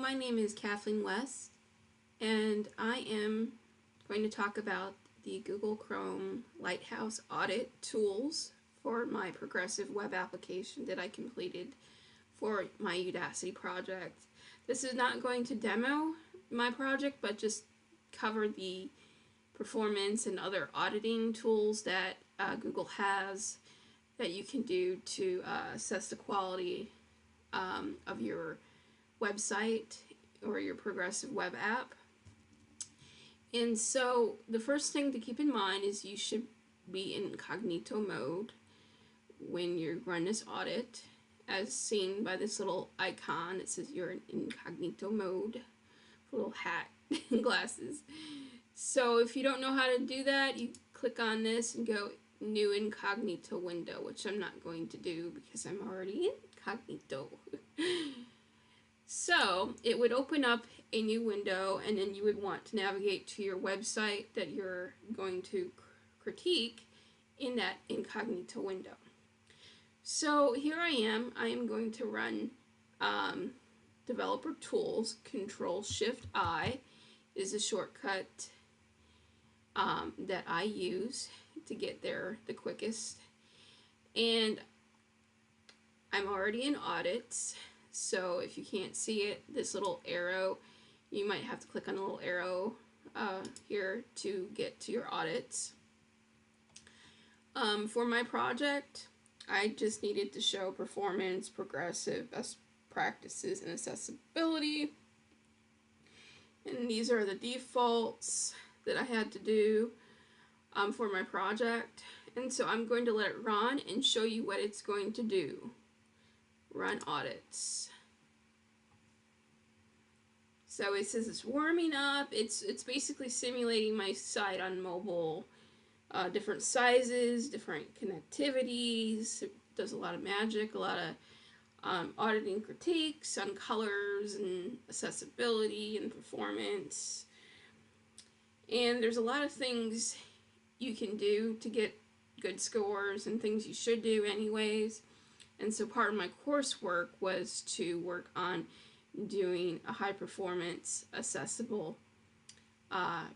my name is Kathleen West, and I am going to talk about the Google Chrome Lighthouse Audit tools for my progressive web application that I completed for my Udacity project. This is not going to demo my project, but just cover the performance and other auditing tools that Google has that you can do to assess the quality of your website or your progressive web app. And so the first thing to keep in mind is you should be in incognito mode when you run this audit, as seen by this little icon that says you're in incognito mode, little hat and glasses. So if you don't know how to do that, you click on this and go new incognito window, which I'm not going to do because I'm already incognito. So it would open up a new window, and then you would want to navigate to your website that you're going to critique in that incognito window. So here I am going to run developer tools. Control-Shift-I is a shortcut that I use to get there the quickest. And I'm already in audits, so if you can't see it, this little arrow, you might have to click on the little arrow here to get to your audits. For my project, I just needed to show performance, progressive, best practices, and accessibility. And these are the defaults that I had to do for my project. And so I'm going to let it run and show you what it's going to do. Run audits. So it says it's warming up. It's basically simulating my site on mobile. Different sizes, different connectivities. It does a lot of magic, a lot of auditing critiques on colors and accessibility and performance. And there's a lot of things you can do to get good scores and things you should do anyways. And so part of my coursework was to work on doing a high performance, accessible,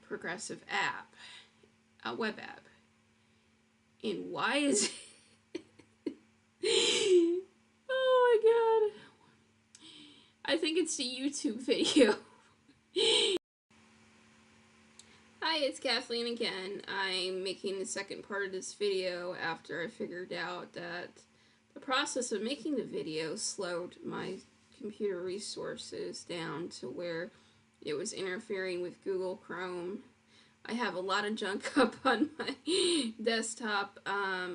progressive app, a web app. And why is it? Oh my god. I think it's the YouTube video. Hi, it's Kathleen again. I'm making the second part of this video after I figured out that the process of making the video slowed my computer resources down to where it was interfering with Google Chrome. I have a lot of junk up on my desktop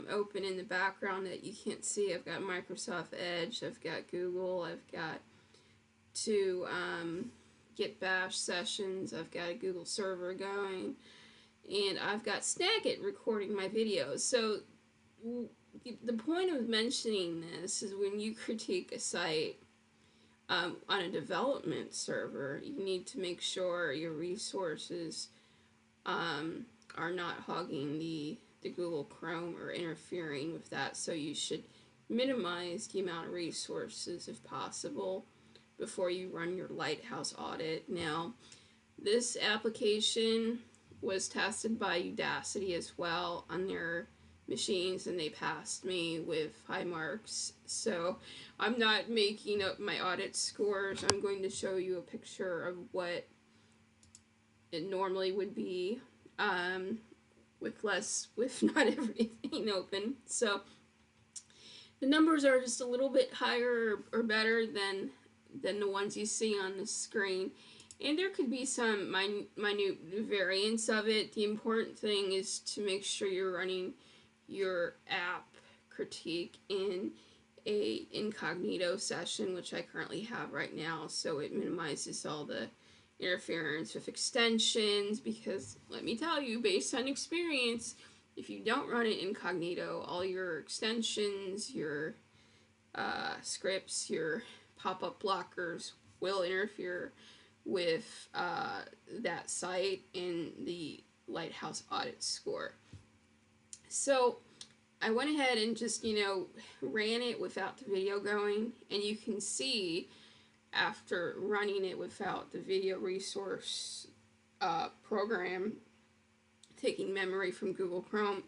open in the background that you can't see. I've got Microsoft Edge, I've got Google, I've got two Git Bash sessions, I've got a Google server going, and I've got Snagit recording my videos. So the point of mentioning this is when you critique a site on a development server, you need to make sure your resources are not hogging the Google Chrome or interfering with that. So you should minimize the amount of resources if possible before you run your Lighthouse audit. Now, this application was tested by Udacity as well on their machines, and they passed me with high marks. So I'm not making up my audit scores. I'm going to show you a picture of what it normally would be with not everything open. So the numbers are just a little bit higher or better than the ones you see on the screen, and there could be some minute variance of it. The important thing is to make sure you're running your app critique in a incognito session, which I currently have right now, so it minimizes all the interference with extensions, because let me tell you, based on experience, if you don't run it incognito, all your extensions, your scripts, your pop-up blockers will interfere with that site and the Lighthouse audit score. So I went ahead and just, ran it without the video going, and you can see after running it without the video resource program taking memory from Google Chrome,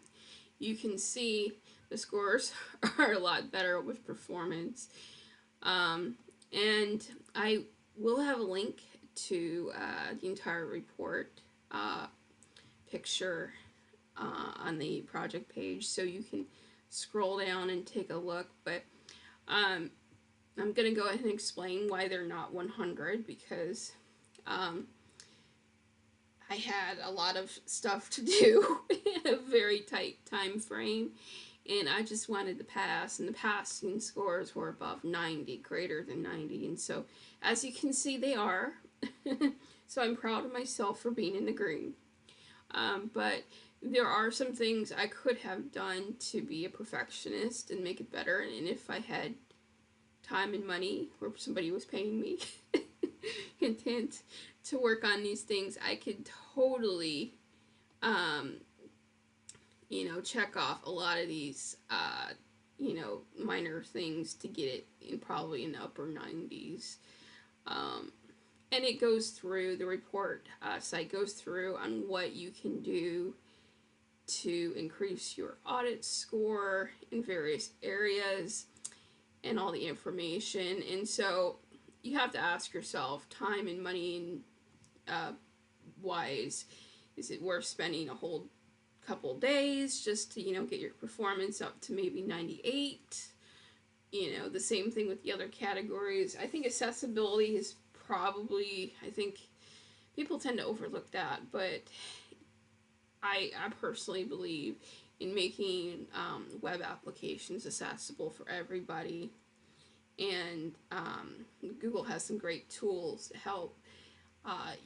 you can see the scores are a lot better with performance. And I will have a link to the entire report picture on the project page, so you can scroll down and take a look. But I'm going to go ahead and explain why they're not 100, because I had a lot of stuff to do in a very tight time frame, and I just wanted to pass, and the passing scores were above 90, greater than 90, and so as you can see they are. So I'm proud of myself for being in the green. But there are some things I could have done to be a perfectionist and make it better, and if I had time and money, or somebody was paying me intent to work on these things, I could totally check off a lot of these minor things to get it in probably in the upper 90s. And it goes through, the report site goes through on what you can do to increase your audit score in various areas and all the information. And so you have to ask yourself, time and money wise, is it worth spending a whole couple days just to get your performance up to maybe 98? The same thing with the other categories. I think accessibility is probably, I think people tend to overlook that, but I personally believe in making web applications accessible for everybody, and Google has some great tools to help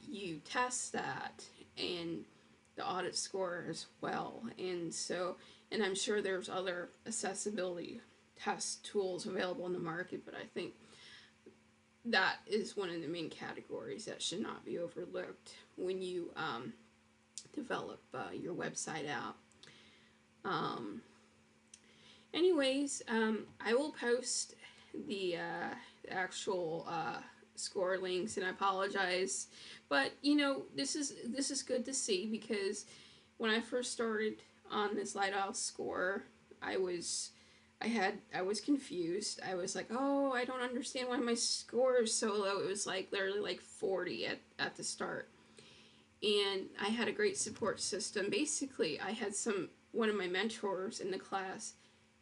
you test that and the audit score as well. And I'm sure there's other accessibility test tools available in the market, but I think that is one of the main categories that should not be overlooked when you develop your website app. Anyways, I will post the actual score links, and I apologize, but this is good to see, because when I first started on this Lighthouse score, I was confused. I was like, oh, I don't understand why my score is so low. It was like literally like 40 at the start. And I had a great support system. Basically, I had one of my mentors in the class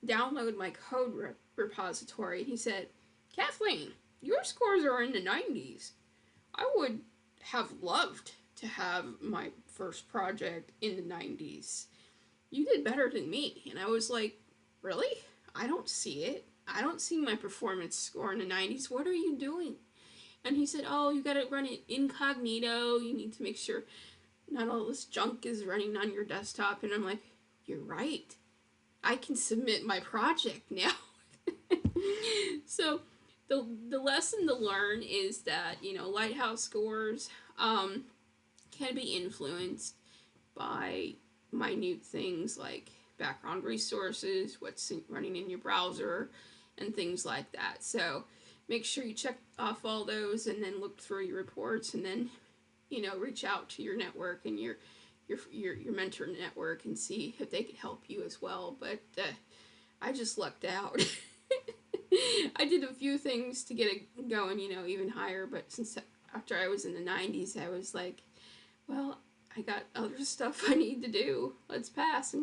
download my code repository. He said, Kathleen, your scores are in the 90s. I would have loved to have my first project in the 90s. You did better than me. And I was like, really? I don't see it. I don't see my performance score in the 90s. What are you doing? And he said, oh, you gotta run it incognito. You need to make sure not all this junk is running on your desktop. And I'm like, you're right. I can submit my project now. So the lesson to learn is that, Lighthouse scores can be influenced by minute things like background resources, what's running in your browser, and things like that. So make sure you check off all those, and then look through your reports, and then reach out to your network and your mentor network and see if they could help you as well. But I just lucked out. I did a few things to get it going, even higher, but since after I was in the 90s, I was like, well, I got other stuff I need to do. Let's pass.